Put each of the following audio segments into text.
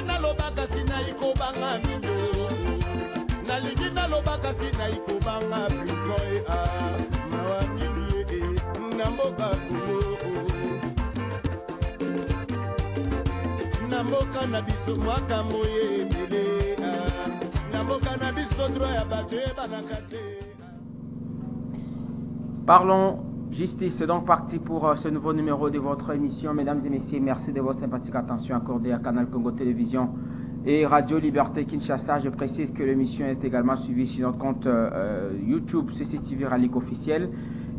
nalobaka sina ikobanga mindo nalingi nalobaka sina ikobanga prison mawa mingi na mboka Kongo na mboka na biso mwaka moye ebele na mboka na biso droit ya bato ebanaka te. Parlons justice, c'est donc parti pour ce nouveau numéro de votre émission. Mesdames et messieurs, merci de votre sympathique attention accordée à Canal Congo Télévision et Radio Liberté Kinshasa. Je précise que l'émission est également suivie sur notre compte YouTube CCTV Ralik officiel,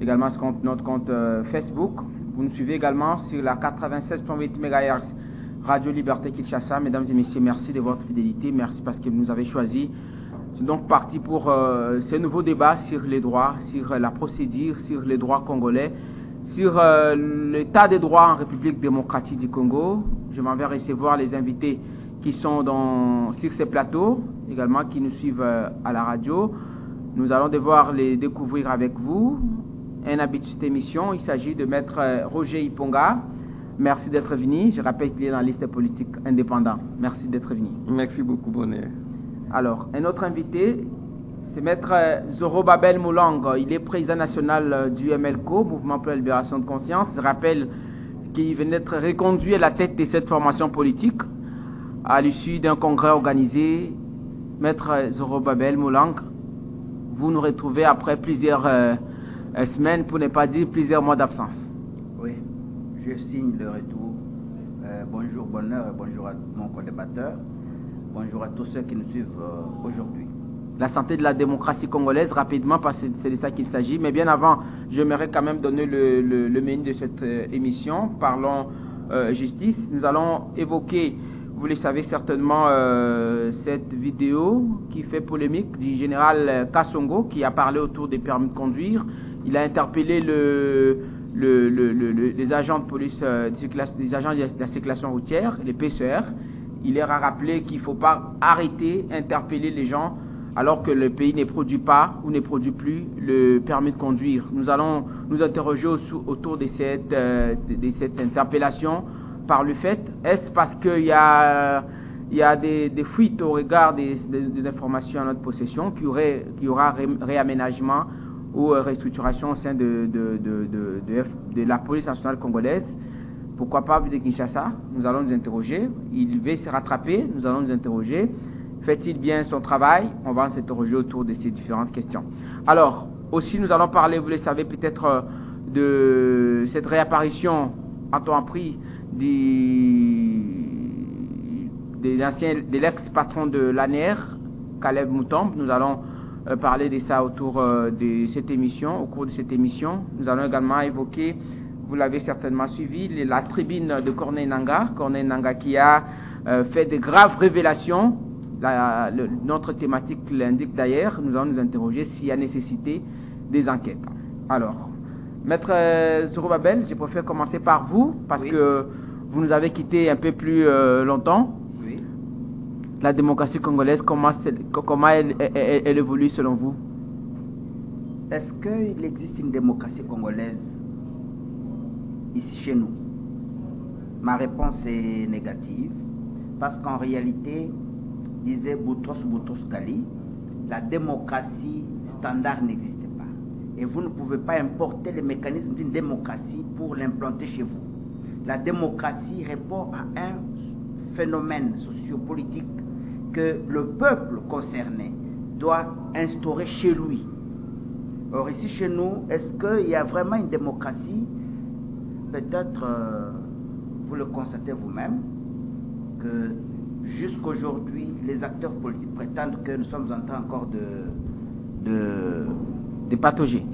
également sur notre compte Facebook. Vous nous suivez également sur la 96.8 MHz Radio Liberté Kinshasa. Mesdames et messieurs, merci de votre fidélité, merci parce que vous nous avez choisi. C'est donc parti pour ce nouveau débat sur les droits, sur la procédure, sur les droits congolais, sur l'état des droits en République démocratique du Congo. Je m'en vais recevoir les invités qui sont sur ces plateaux, également qui nous suivent à la radio. Nous allons devoir les découvrir avec vous. Un habitué de cette émission, il s'agit de Maître Roger Iponga. Merci d'être venu. Je rappelle qu'il est dans la liste politique indépendante. Merci d'être venu. Merci beaucoup, Bonnet. Alors, un autre invité, c'est Maître Zorobabel Moulang. Il est président national du MLCO, Mouvement pour la Libération de Conscience. Je rappelle qu'il venait d'être reconduit à la tête de cette formation politique à l'issue d'un congrès organisé. Maître Zorobabel Moulang, vous nous retrouvez après plusieurs semaines, pour ne pas dire plusieurs mois d'absence. Oui, je signe le retour. Bonjour, bonheur et bonjour à mon co-débatteur. Bonjour à tous ceux qui nous suivent aujourd'hui. La santé de la démocratie congolaise, rapidement, parce que c'est de ça qu'il s'agit. Mais bien avant, j'aimerais quand même donner le menu de cette émission. Parlons justice. Nous allons évoquer, vous le savez certainement, cette vidéo qui fait polémique du général Kassongo, qui a parlé autour des permis de conduire. Il a interpellé les agents de police, les agents de la circulation routière, les PCR. Il leur a rappelé qu'il ne faut pas arrêter, interpeller les gens alors que le pays ne produit pas ou ne produit plus le permis de conduire. Nous allons nous interroger autour de cette interpellation par le fait, est-ce parce qu'il y a des fuites au regard des informations à notre possession qu'il y aura réaménagement ou restructuration au sein de la police nationale congolaise? Pourquoi pas de Kinshasa? Nous allons nous interroger. Il veut se rattraper, nous allons nous interroger. Fait-il bien son travail? On va s'interroger autour de ces différentes questions. Alors, aussi nous allons parler, vous le savez peut-être, de cette réapparition en temps pris de l'ex-patron de l'ANER, Caleb Moutombe. Nous allons parler de ça autour de cette émission, au cours de cette émission. Nous allons également évoquer, vous l'avez certainement suivi, la tribune de Corneille Nangaa qui a fait de graves révélations. Notre thématique l'indique d'ailleurs. Nous allons nous interroger s'il y a nécessité des enquêtes. Alors, Maître Zorobabel, je préfère commencer par vous, parce que vous nous avez quitté un peu plus longtemps. Oui. La démocratie congolaise, comment elle évolue selon vous? Est-ce qu'il existe une démocratie congolaise ici chez nous? Ma réponse est négative, parce qu'en réalité, disait Boutros Ghali, la démocratie standard n'existe pas. Et vous ne pouvez pas importer les mécanismes d'une démocratie pour l'implanter chez vous. La démocratie répond à un phénomène sociopolitique que le peuple concerné doit instaurer chez lui. Or ici chez nous, est-ce qu'il y a vraiment une démocratie? Peut-être, vous le constatez vous-même, que jusqu'aujourd'hui, les acteurs politiques prétendent que nous sommes en train encore de patauger.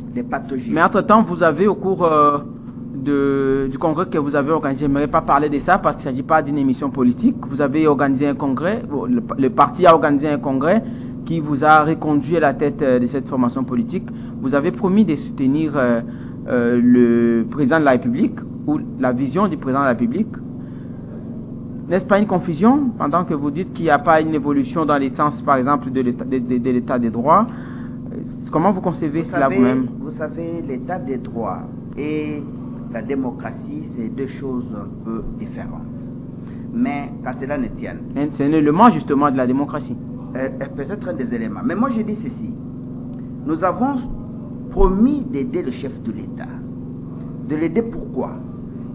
Mais entre-temps, vous avez au cours du congrès que vous avez organisé, je n'aimerais pas parler de ça parce qu'il ne s'agit pas d'une émission politique. Vous avez organisé un congrès, le parti a organisé un congrès qui vous a reconduit à la tête de cette formation politique. Vous avez promis de soutenir le président de la République ou la vision du président de la République. N'est-ce pas une confusion pendant que vous dites qu'il n'y a pas une évolution dans les sens, par exemple, de l'état des droits? Comment vous concevez cela vous-même? Vous savez, l'état des droits et la démocratie, c'est deux choses un peu différentes. Mais qu'à cela ne tienne. C'est un élément justement de la démocratie. Peut-être un des éléments. Mais moi je dis ceci. Nous avons promis d'aider le chef de l'État. De l'aider pourquoi?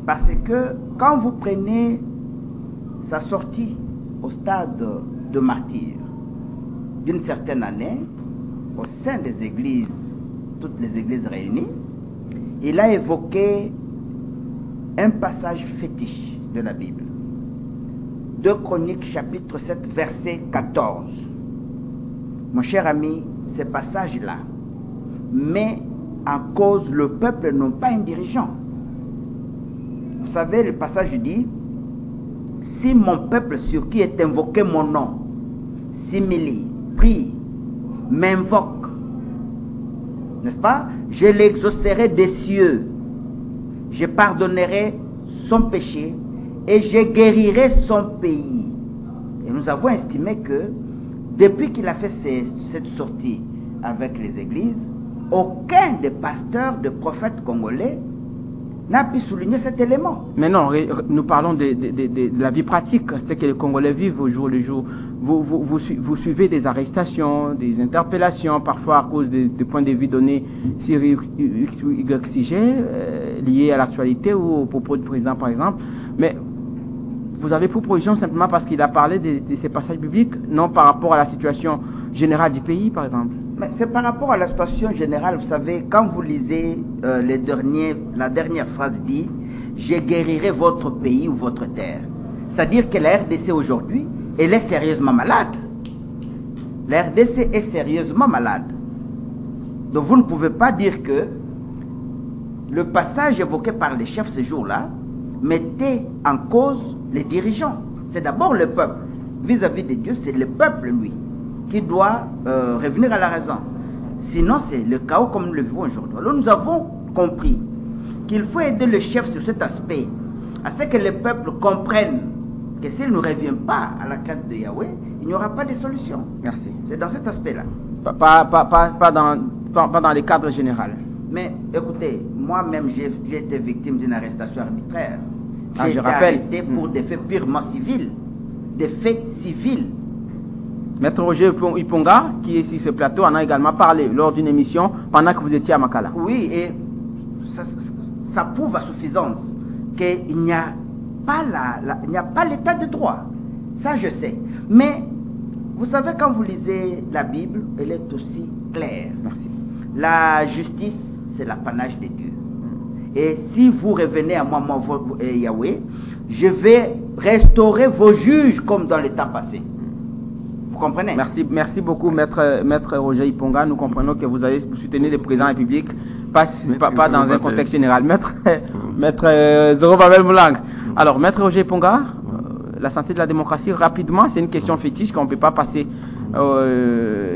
Parce que quand vous prenez sa sortie au stade de martyr d'une certaine année, au sein des églises, toutes les églises réunies, il a évoqué un passage fétiche de la Bible. 2 Chroniques chapitre 7 verset 14. Mon cher ami, ce passage-là met en cause le peuple, non pas un dirigeant. Vous savez, le passage dit: si mon peuple sur qui est invoqué mon nom s'humilie, prie, m'invoque, n'est-ce pas? Je l'exaucerai des cieux, je pardonnerai son péché et je guérirai son pays. Et nous avons estimé que depuis qu'il a fait cette sortie avec les églises, aucun des pasteurs, de prophètes congolais n'a pu souligner cet élément. Mais non, nous parlons de la vie pratique, ce que les Congolais vivent au jour le jour. Vous suivez des arrestations, des interpellations, parfois à cause des points de vue donnés sur X ou Y sujet, liés à l'actualité ou au propos du président, par exemple. Mais vous avez pour position simplement parce qu'il a parlé de ces passages bibliques, non par rapport à la situation générale du pays, par exemple. Mais c'est par rapport à la situation générale. Vous savez, quand vous lisez la dernière phrase dit « Je guérirai votre pays ou votre terre ». C'est-à-dire que la RDC aujourd'hui, elle est sérieusement malade. La RDC est sérieusement malade. Donc vous ne pouvez pas dire que le passage évoqué par les chefs ce jour-là mettait en cause les dirigeants. C'est d'abord le peuple. Vis-à-vis de Dieu, c'est le peuple, lui, qui doit revenir à la raison. Sinon, c'est le chaos comme nous le vivons aujourd'hui. Alors nous avons compris qu'il faut aider le chef sur cet aspect, à ce que le peuple comprenne que s'il ne revient pas à la crainte de Yahweh, il n'y aura pas de solution. Merci. C'est dans cet aspect-là. Pas dans les cadres généraux. Mais écoutez, moi-même, j'ai été victime d'une arrestation arbitraire. Ah, J'ai été arrêté pour des faits purement civils. Des faits civils. Maître Roger Iponga, qui est sur ce plateau, en a également parlé lors d'une émission pendant que vous étiez à Makala. Oui, et ça prouve à suffisance qu'il n'y a pas l'état de droit. Ça, je sais. Mais, vous savez, quand vous lisez la Bible, elle est aussi claire. Merci. La justice, c'est l'apanage de Dieu. Et si vous revenez à moi, Yahweh, je vais restaurer vos juges comme dans l'état passé. Vous comprenez? Merci beaucoup, Maître Roger Iponga. Nous comprenons que vous allez soutenir le président de la République, pas dans un contexte général. Maître Zorobabel Moulang. Alors, Maître Roger Iponga, la santé de la démocratie, rapidement, c'est une question fétiche qu'on ne peut pas passer.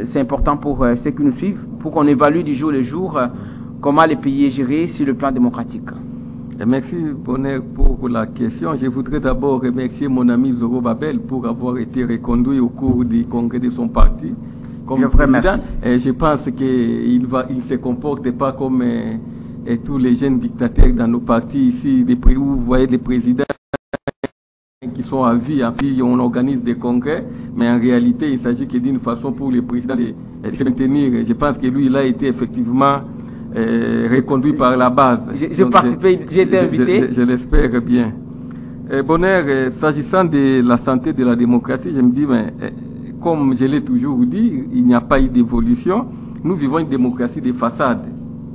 C'est important pour ceux qui nous suivent, pour qu'on évalue du jour le jour comment le pays est géré sur le plan démocratique. Merci Bonheur pour la question. Je voudrais d'abord remercier mon ami Zorobabel pour avoir été reconduit au cours du congrès de son parti. Je vous remercie. Je pense qu'il ne se comporte pas comme tous les jeunes dictateurs dans nos partis ici, où vous voyez des présidents qui sont à vie, on organise des congrès, mais en réalité, il s'agit que d'une façon pour les présidents de se maintenir. Je pense que lui, il a été effectivement reconduit par la base. J'ai participé, j'ai été invité. Je l'espère bien. Bonheur, s'agissant de la santé de la démocratie, je me dis, mais, comme je l'ai toujours dit, il n'y a pas eu d'évolution. Nous vivons une démocratie de façade.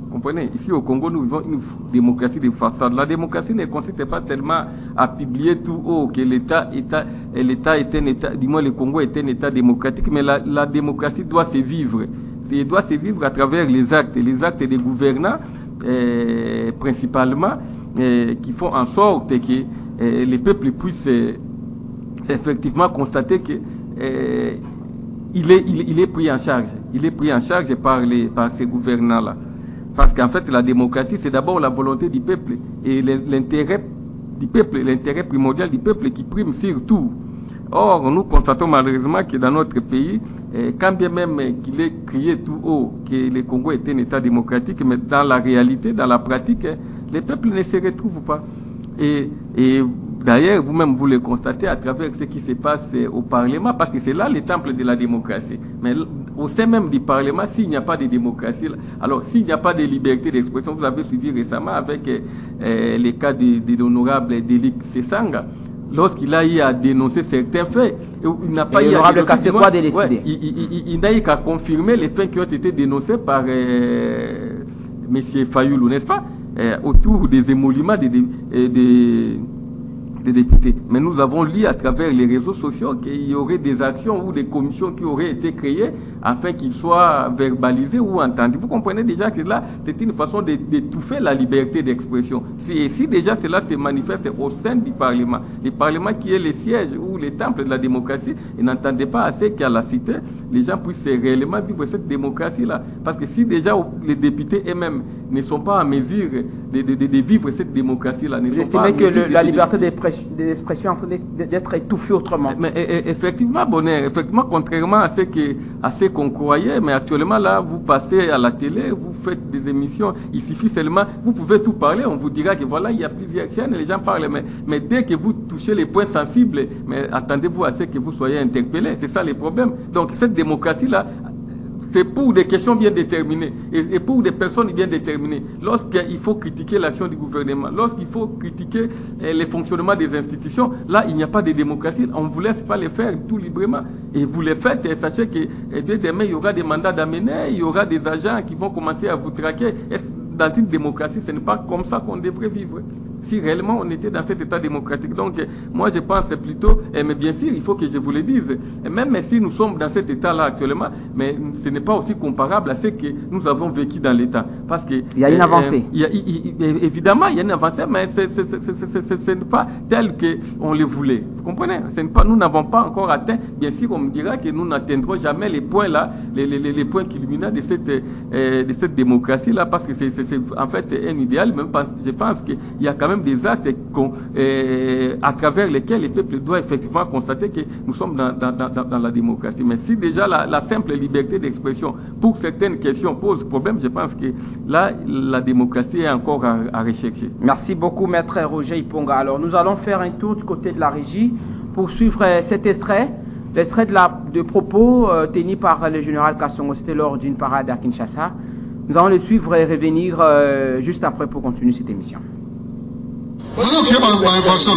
Vous comprenez? Ici au Congo, nous vivons une démocratie de façade. La démocratie ne consiste pas seulement à publier tout haut que l'État est un État, du moins le Congo est un État démocratique, mais la démocratie doit se vivre. Il doit se vivre à travers les actes des gouvernants, principalement, qui font en sorte que les peuples puissent effectivement constater que il est pris en charge. Il est pris en charge par ces gouvernants-là. Parce qu'en fait, la démocratie, c'est d'abord la volonté du peuple et l'intérêt du peuple, l'intérêt primordial du peuple qui prime sur tout. Or, nous constatons malheureusement que dans notre pays, quand bien même qu'il est crié tout haut que le Congo est un État démocratique, mais dans la réalité, dans la pratique, les peuples ne se retrouvent pas. Et D'ailleurs, vous-même, vous le constatez à travers ce qui se passe au Parlement, parce que c'est là le temple de la démocratie. Mais au sein même du Parlement, s'il n'y a pas de démocratie, alors s'il n'y a pas de liberté d'expression, vous avez suivi récemment avec les cas de l'honorable Délic Sessanga, lorsqu'il a eu à dénoncer certains faits, il n'a pas eu à dénoncer, il n'a eu qu'à confirmer les faits qui ont été dénoncés par M. Fayoulou, n'est-ce pas, autour des émoluments des députés. Mais nous avons lu à travers les réseaux sociaux qu'il y aurait des actions ou des commissions qui auraient été créées afin qu'ils soient verbalisés ou entendus. Vous comprenez déjà que là, c'est une façon d'étouffer la liberté d'expression. Si déjà cela se manifeste au sein du Parlement, le Parlement qui est le siège ou le temple de la démocratie, ils n'entendaient pas assez qu'à la cité, les gens puissent réellement vivre cette démocratie-là. Parce que si déjà les députés eux-mêmes ne sont pas en mesure de vivre cette démocratie-là, vous estimez que la liberté d'expression est en train d'être étouffée autrement? Mais effectivement, Bonheur, effectivement, contrairement à ce qu'on croyait, mais actuellement là, vous passez à la télé, vous faites des émissions, il suffit seulement, vous pouvez tout parler, on vous dira que voilà, il y a plusieurs chaînes, les gens parlent, mais dès que vous touchez les points sensibles, mais attendez-vous à ce que vous soyez interpellés, c'est ça le problème. Donc cette démocratie-là, c'est pour des questions bien déterminées et pour des personnes bien déterminées. Lorsqu'il faut critiquer l'action du gouvernement, lorsqu'il faut critiquer le fonctionnement des institutions, là, il n'y a pas de démocratie. On ne vous laisse pas les faire tout librement. Et vous les faites, et sachez que dès demain, il y aura des mandats d'amener, il y aura des agents qui vont commencer à vous traquer. Dans une démocratie, ce n'est pas comme ça qu'on devrait vivre. Si réellement on était dans cet état démocratique. Donc, moi, je pense plutôt, mais bien sûr, il faut que je vous le dise, même si nous sommes dans cet état-là actuellement, mais ce n'est pas aussi comparable à ce que nous avons vécu dans l'état. Parce que il y a une avancée. Évidemment, il y a une avancée, mais ce n'est pas tel qu'on le voulait. Vous comprenez? Nous n'avons pas encore atteint. Bien sûr, on me dira que nous n'atteindrons jamais les points là, les points culminants de cette démocratie-là, parce que c'est en fait un idéal. Même je pense qu'il y a quand même des actes à travers lesquels le peuple doit effectivement constater que nous sommes dans la démocratie. Mais si déjà la simple liberté d'expression pour certaines questions pose problème, je pense que là, la démocratie est encore à rechercher. Merci beaucoup, Maître Roger Iponga. Alors, nous allons faire un tour du côté de la régie pour suivre cet extrait. L'extrait de propos tenus par le général Kassongo, c'était lors d'une parade à Kinshasa. Nous allons le suivre et revenir juste après pour continuer cette émission. On a information.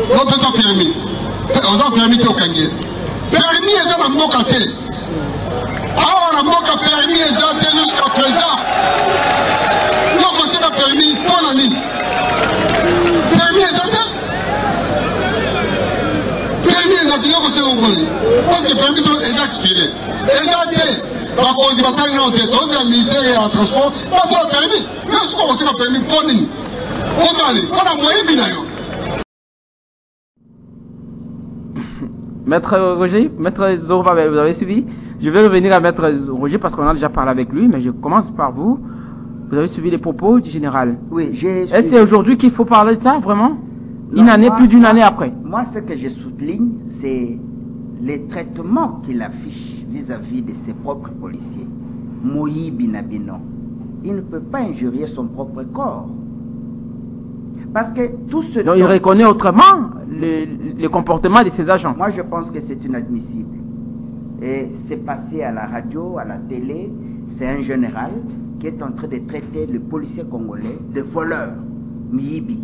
On a permis. On a permis au Kanye. Permis est un mot canté. Alors on a mot permis est un jusqu'à présent. Donc on s'est permis pour l'année. Permis est un. Permis est un. Donc on s'est oublié. Parce que permis sont expirés. Exacté. Donc on dit ça non de tous les ministères et en transport. Pas ça permis. Mais ce qu'on s'est permis pour nous. Maître Roger, Maître Zorba, vous avez suivi? Je vais revenir à Maître Roger parce qu'on a déjà parlé avec lui, mais je commence par vous. Vous avez suivi les propos du général? Oui, j'ai suivi. Est-ce que c'est aujourd'hui qu'il faut parler de ça, vraiment? Plus d'une année après. Moi, ce que je souligne, c'est les traitements qu'il affiche vis-à-vis de ses propres policiers. Moïse Binabino, il ne peut pas injurier son propre corps. Parce que tout ce donc il reconnaît autrement le comportement de ses agents. Moi, je pense que c'est inadmissible. Et c'est passé à la radio, à la télé. C'est un général qui est en train de traiter le policier congolais de voleur, Miyibi.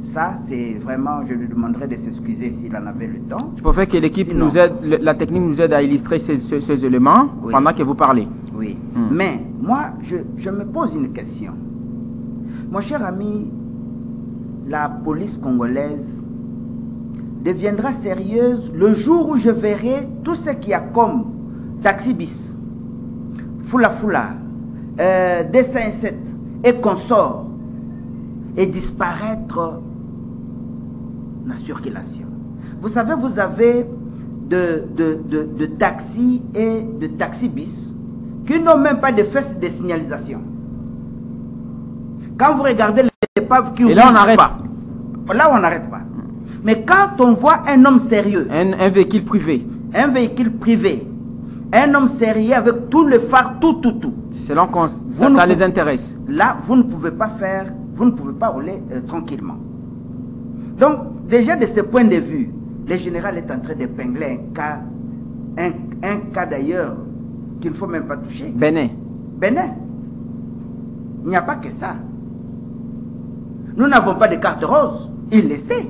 Ça, c'est vraiment, je lui demanderais de s'excuser s'il en avait le temps. Je préfère que l'équipe nous aide, la technique nous aide à illustrer ces éléments pendant que vous parlez. Oui. Mais moi, je me pose une question. Mon cher ami, la police congolaise deviendra sérieuse le jour où je verrai tout ce qu'il y a comme taxi bis, Fula Fula, D57 et consorts et disparaître la circulation. Vous savez, vous avez de taxis et de taxi bis qui n'ont même pas de fesses de signalisation. Quand vous regardez l'épave qui et là on n'arrête pas. Là on n'arrête pas. Mais quand on voit un homme sérieux, un véhicule privé, un homme sérieux avec tout le phare, tout. Selon ça les intéresse. Là, vous ne pouvez pas rouler tranquillement. Donc, déjà de ce point de vue, le général est en train d'épingler un cas d'ailleurs qu'il ne faut même pas toucher. Bénin. Bénin. Il n'y a pas que ça. Nous n'avons pas de carte rose. Il le sait.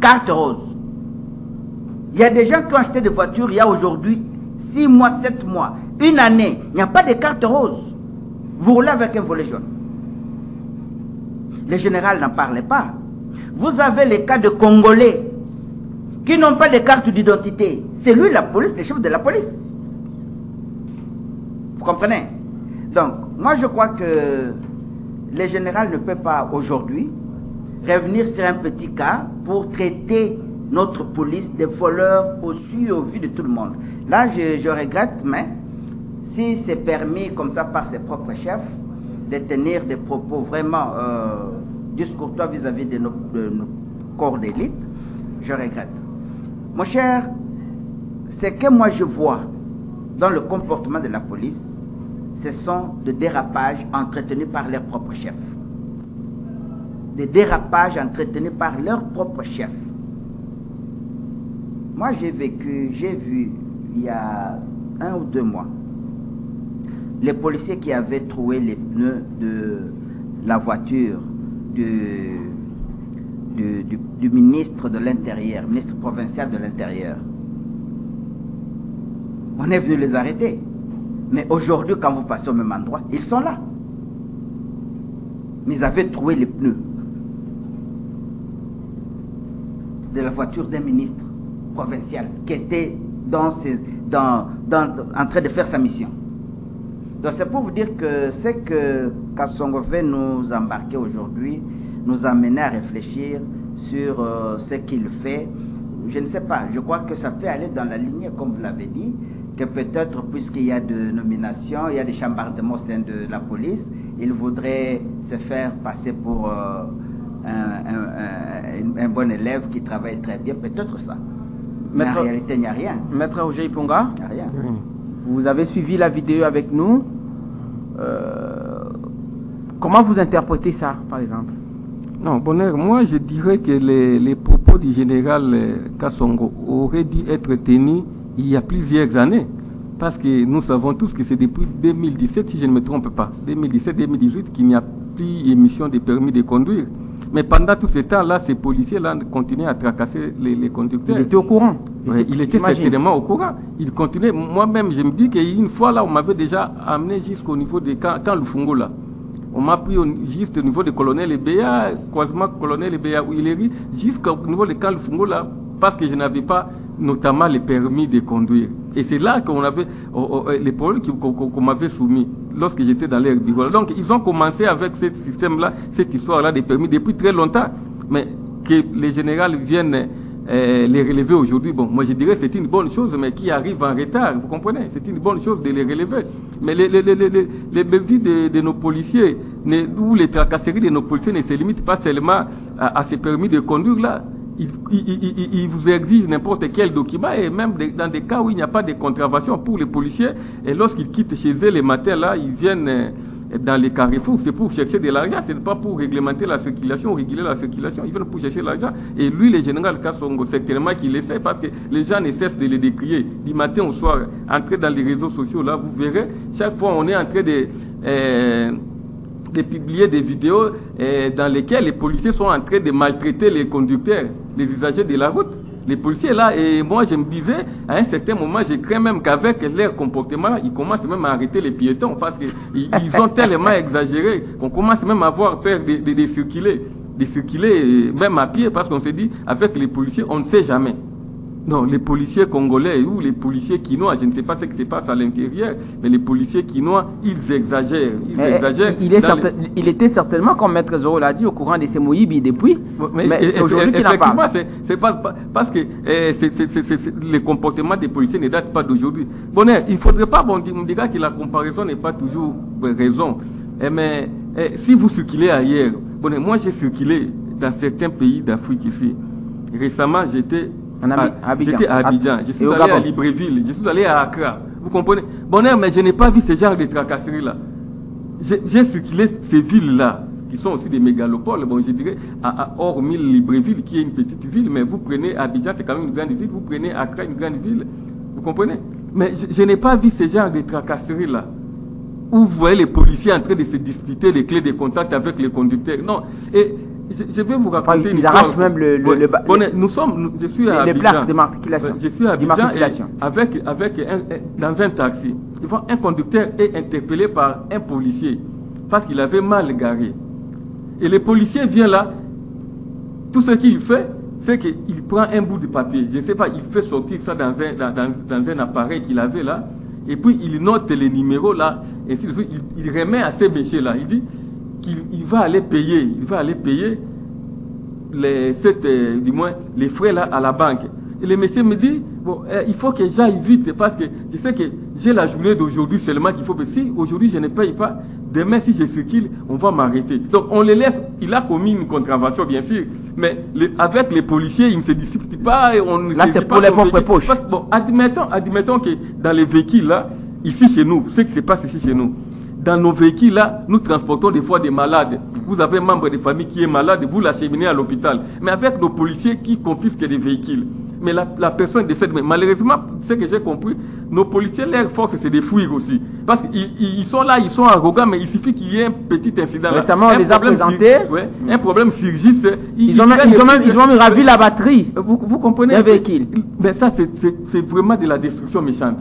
Carte rose. Il y a des gens qui ont acheté des voitures il y a aujourd'hui 6 mois, 7 mois, une année. Il n'y a pas de carte rose. Vous roulez avec un volet jaune. Le général n'en parlait pas. Vous avez les cas de Congolais qui n'ont pas de carte d'identité. C'est lui la police, le chef de la police. Vous comprenez? Donc, moi je crois que le général ne peut pas aujourd'hui revenir sur un petit cas pour traiter notre police de voleurs au su et au vu de tout le monde. Là, je regrette, mais si c'est permis comme ça par ses propres chefs de tenir des propos vraiment discourtois vis-à-vis de nos corps d'élite, je regrette. Mon cher, ce que moi je vois dans le comportement de la police, ce sont des dérapages entretenus par leurs propres chefs. Des dérapages entretenus par leurs propres chefs. Moi j'ai vu il y a 1 ou 2 mois, les policiers qui avaient trouvé les pneus de la voiture du ministre de l'Intérieur, ministre provincial de l'Intérieur. On est venu les arrêter. Mais aujourd'hui, quand vous passez au même endroit, ils sont là. Mais ils avaient trouvé les pneus de la voiture d'un ministre provincial qui était en train de faire sa mission. Donc c'est pour vous dire que ce que Kassongo veut nous embarquer aujourd'hui, nous amener à réfléchir sur ce qu'il fait. Je ne sais pas, je crois que ça peut aller dans la lignée, comme vous l'avez dit, que peut-être, puisqu'il y a de nominations, il y a des chambardements au sein de la police, il voudrait se faire passer pour un bon élève qui travaille très bien, peut-être ça. Mais en réalité, il n'y a rien. Maître Roger Iponga, il n'y a rien. Vous avez suivi la vidéo avec nous. Comment vous interprétez ça, par exemple? Non, Bonheur, moi je dirais que les propos du général Kassongo auraient dû être tenus il y a plusieurs années. Parce que nous savons tous que c'est depuis 2017, si je ne me trompe pas, 2017-2018, qu'il n'y a plus émission de permis de conduire. Mais pendant tout ce temps-là, ces policiers-là continuaient à tracasser les conducteurs. Il était au courant. Oui, il était certainement au courant. Il continuait. Moi-même, je me dis qu'une fois là, on m'avait déjà amené jusqu'au niveau de camp Lufungo là. On m'a pris juste au niveau de colonel Ebea, croisement colonel Ebea où il est jusqu'au niveau de camp Lufungo là, parce que je n'avais pas notamment les permis de conduire. Et c'est là qu'on avait les problèmes qu'on m'avait soumis lorsque j'étais dans l'air Bigola. Donc ils ont commencé avec ce système-là, cette histoire-là des permis depuis très longtemps. Mais que les généraux viennent les relever aujourd'hui, bon, moi je dirais que c'est une bonne chose, mais qui arrive en retard, vous comprenez? C'est une bonne chose de les relever. Mais les bévues de nos policiers, ou les tracasseries de nos policiers ne se limitent pas seulement à ces permis de conduire-là. Ils vous exigent n'importe quel document, et même dans des cas où il n'y a pas de contravention pour les policiers, et lorsqu'ils quittent chez eux les matins, là, ils viennent dans les carrefours, c'est pour chercher de l'argent, ce n'est pas pour réglementer la circulation ou réguler la circulation, ils viennent pour chercher l'argent. Et lui, le général Kassongo, certainement qu'il le sait, parce que les gens ne cessent de les décrier du matin au soir. Entrez dans les réseaux sociaux, là, vous verrez, chaque fois on est en train de publier des vidéos dans lesquelles les policiers sont en train de maltraiter les conducteurs, les usagers de la route. Les policiers là, et moi je me disais, à un certain moment, je crains même qu'avec leur comportement là, ils commencent même à arrêter les piétons parce qu'ils ont tellement exagéré qu'on commence même à avoir peur de circuler même à pied, parce qu'on se dit, avec les policiers, on ne sait jamais. Non, les policiers congolais ou les policiers quinois, je ne sais pas ce qui se passe à l'intérieur, mais les policiers quinois, ils exagèrent. Il était certainement, comme Maître Zoro l'a dit, au courant de ces Moïbi depuis, mais c'est aujourd'hui qu'il en parle. C'est pas parce que le comportement des policiers ne date pas d'aujourd'hui. Bon, il ne faudrait pas, on me dira que la comparaison n'est pas toujours raison. Mais si vous circulez ailleurs, bon, moi j'ai circulé dans certains pays d'Afrique ici. Récemment, j'étais à Abidjan, je suis allé à Libreville, je suis allé à Accra. Vous comprenez? Bonheur, mais je n'ai pas vu ce genre de tracasseries-là. J'ai circulé ces villes-là, qui sont aussi des mégalopoles. Bon, je dirais, hormis Libreville, qui est une petite ville, mais vous prenez Abidjan, c'est quand même une grande ville, vous prenez Accra, une grande ville, vous comprenez? Mais je n'ai pas vu ce genre de tracasseries-là, où vous voyez les policiers en train de se disputer les clés de contact avec les conducteurs. Non, et je vais vous raconter une histoire. Ils arrachent même je suis à Abidjan. plaques d'immatriculation. Je suis à Abidjan dans un taxi. Un conducteur est interpellé par un policier parce qu'il avait mal garé. Et le policier vient là, tout ce qu'il fait, c'est qu'il prend un bout de papier. Je ne sais pas, il fait sortir ça dans un appareil qu'il avait là, et puis il note les numéros là, et il remet à ces messieurs-là. Il dit qu'il va aller payer, les frais là à la banque. Et le monsieur me dit, bon, il faut que j'aille vite parce que je sais que j'ai la journée d'aujourd'hui seulement qu'il faut. Si aujourd'hui je ne paye pas, demain si je circule, on va m'arrêter. Donc on les laisse, il a commis une contravention bien sûr, mais avec les policiers, il ne se dispute pas. Et on là c'est pour les propres poches. Bon, admettons que dans les véhicules là, ici chez nous, ce qui se passe ici chez nous, dans nos véhicules là, nous transportons des fois des malades. Vous avez un membre de famille qui est malade, vous l'acheminez à l'hôpital. Mais avec nos policiers qui confisquent des véhicules. Mais la personne décède. Mais malheureusement, ce que j'ai compris, nos policiers, leur force, c'est de fuir aussi. Parce qu'ils sont là, ils sont arrogants, mais il suffit qu'il y ait un petit incident. Récemment, on les a présentés. Un problème surgit. Ils ont même ravi la batterie. Vous comprenez? D'un véhicule. Mais ça, c'est vraiment de la destruction méchante.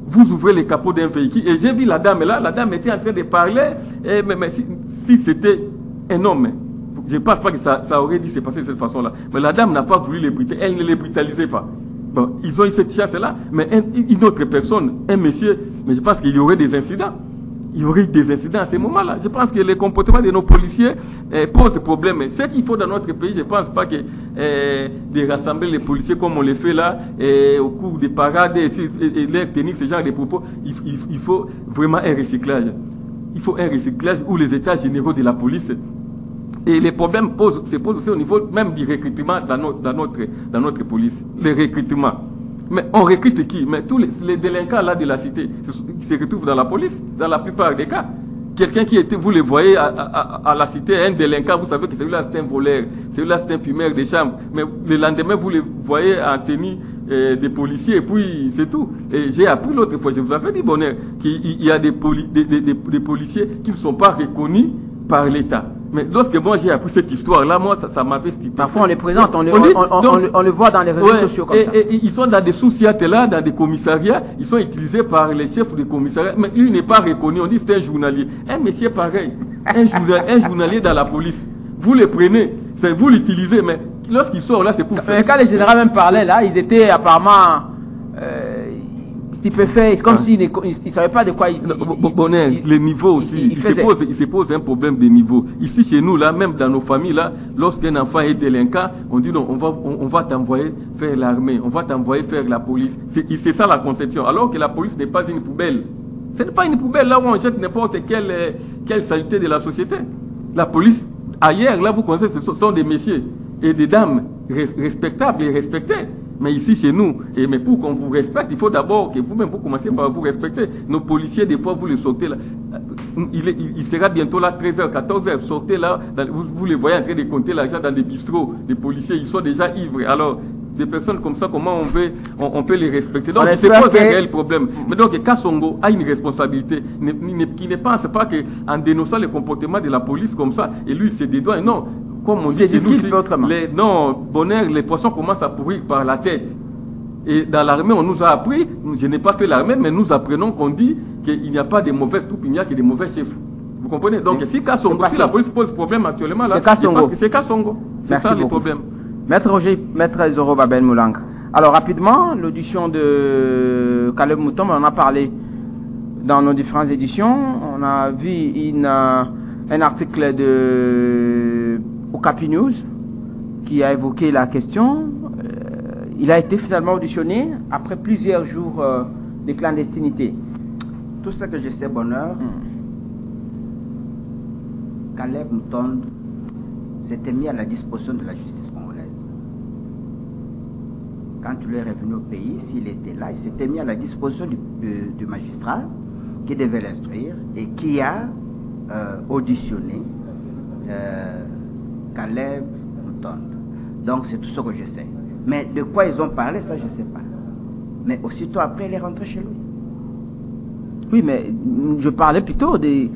Vous ouvrez les capots d'un véhicule. Et j'ai vu la dame là, la dame était en train de parler. Mais si c'était un homme, je ne pense pas que ça aurait dû se passer de cette façon-là. Mais la dame n'a pas voulu les brutaliser. Elle ne les brutalisait pas. Bon, ils ont eu cette chasse-là. Mais une autre personne, un monsieur, mais je pense qu'il y aurait des incidents. Il y aurait des incidents à ce moment-là. Je pense que les comportements de nos policiers posent problème. Ce qu'il faut dans notre pays, je ne pense pas que de rassembler les policiers comme on les fait là, au cours des parades, et leur tenir ce genre de propos, il faut vraiment un recyclage. Il faut un recyclage où les états généraux de la police. Et les problèmes se posent aussi au niveau même du recrutement dans notre police. Les recrutements. Mais on recrute qui? Mais tous les délinquants là de la cité se retrouvent dans la police, dans la plupart des cas. Quelqu'un qui était, vous le voyez à la cité, un délinquant, vous savez que celui-là c'est un voleur, celui-là c'est un fumeur de chambre. Mais le lendemain, vous le voyez en tenue des policiers, et puis c'est tout. Et j'ai appris l'autre fois, je vous avais dit, bonheur, qu'il y a des policiers qui ne sont pas reconnus par l'État. Mais lorsque moi j'ai appris cette histoire-là, moi ça m'avait stupéfait. Parfois on les présente, on le voit dans les réseaux sociaux comme ça. Et ils sont dans des sous-siates là, dans des commissariats, ils sont utilisés par les chefs de commissariat, mais lui n'est pas reconnu, on dit c'est un journalier. Un métier pareil, un journalier dans la police, vous le prenez, vous l'utilisez, mais lorsqu'il sort là c'est pour faire. Quand les généraux même parlaient là, ils étaient apparemment stupéfaits, c'est comme s'ils ne savaient pas de quoi ils... Bonheur, les niveaux aussi, il se pose un problème de niveau. Ici chez nous, là, même dans nos familles, là, lorsqu'un enfant est délinquant, on dit non, on va t'envoyer faire l'armée, on va t'envoyer faire la police. C'est ça la conception. Alors que la police n'est pas une poubelle. Ce n'est pas une poubelle là où on jette n'importe quelle saleté de la société. La police, ailleurs, là, vous connaissez, ce sont des messieurs et des dames respectables et respectés. Mais ici, chez nous, mais pour qu'on vous respecte, il faut d'abord que vous-même, vous commencez par vous respecter. Nos policiers, des fois, vous les sortez là. Il sera bientôt là, 13h, 14h. Sortez là, vous les voyez en train de compter l'argent dans des bistrots. Les policiers, ils sont déjà ivres. Alors, des personnes comme ça, comment on peut les respecter? Donc, c'est pas un réel problème. Mais donc, Kassongo a une responsabilité qui ne pense pas qu'en dénonçant le comportement de la police comme ça, et lui, il se dédouane. Non. Comme on dit, les poissons commencent à pourrir par la tête. Et dans l'armée, on nous a appris, je n'ai pas fait l'armée, mais nous apprenons qu'on dit qu'il n'y a pas de mauvaises troupes, il n'y a que de mauvais chefs. Vous comprenez? Donc, si la police pose problème actuellement, là, c'est Kassongo. C'est ça le problème. Maître Zoro Babel Moulang. Alors, rapidement, l'audition de Caleb Mouton, on en a parlé dans nos différentes éditions. On a vu un article au Capi News qui a évoqué la question. Il a été finalement auditionné après plusieurs jours de clandestinité. Tout ce que je sais, bonheur, Caleb Mouton s'était mis à la disposition de la justice congolaise. Quand il est revenu au pays, s'il était là, il s'était mis à la disposition du magistrat qui devait l'instruire et qui a auditionné Caleb Moutonde. Donc c'est tout ce que je sais. Mais de quoi ils ont parlé, ça je ne sais pas. Mais aussitôt après, il est rentré chez lui. Oui, mais je parlais plutôt du